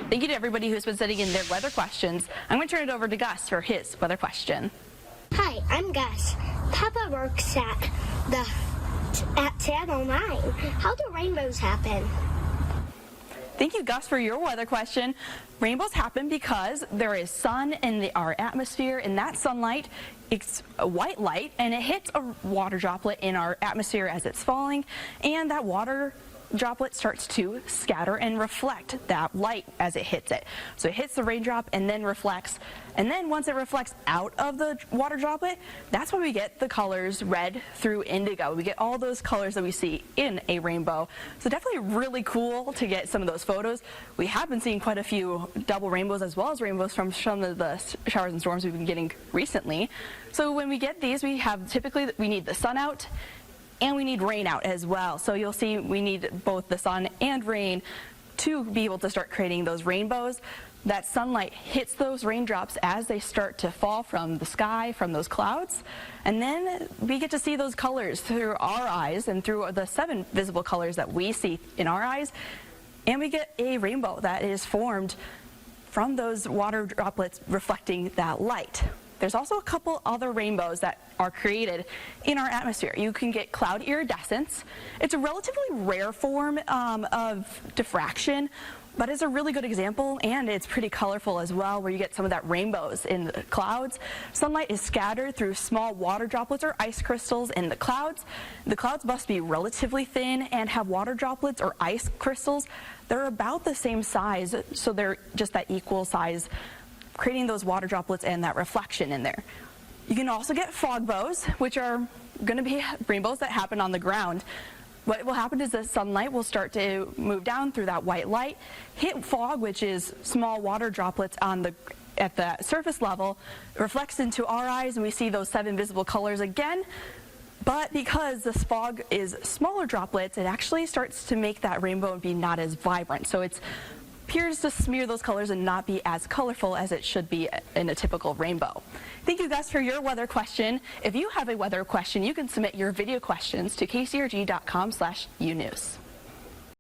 Thank you to everybody who's been sending in their weather questions. I'm going to turn it over to Gus for his weather question. Hi, I'm Gus. Papa works at Channel 9. How do rainbows happen? Thank you, Gus, for your weather question. Rainbows happen because there is sun in our atmosphere, and that sunlight, it's a white light, and it hits a water droplet in our atmosphere as it's falling, and that water droplet starts to scatter and reflect that light as it hits it. So it hits the raindrop and then reflects, and then once it reflects out of the water droplet, that's when we get the colors red through indigo. We get all those colors that we see in a rainbow. So definitely really cool to get some of those photos. We have been seeing quite a few double rainbows as well as rainbows from some of the showers and storms we've been getting recently. So when we get these, we need the sun out, and we need rain out as well. So you'll see we need both the sun and rain to be able to start creating those rainbows. That sunlight hits those raindrops as they start to fall from the sky, from those clouds. And then we get to see those colors through our eyes and through the 7 visible colors that we see in our eyes. And we get a rainbow that is formed from those water droplets reflecting that light. There's also a couple other rainbows that are created in our atmosphere. You can get cloud iridescence. It's a relatively rare form of diffraction, but it's a really good example, and it's pretty colorful as well, where you get some of that rainbows in the clouds. Sunlight is scattered through small water droplets or ice crystals in the clouds. The clouds must be relatively thin and have water droplets or ice crystals. They're about the same size, so they're just that equal size, creating those water droplets and that reflection in there. You can also get fog bows, which are going to be rainbows that happen on the ground. What will happen is the sunlight will start to move down through that white light, hit fog, which is small water droplets at the surface level, reflects into our eyes, and we see those 7 visible colors again. But because this fog is smaller droplets, it actually starts to make that rainbow be not as vibrant. So it appears to smear those colors and not be as colorful as it should be in a typical rainbow. Thank you, Gus, for your weather question. If you have a weather question, you can submit your video questions to kcrg.com/unews.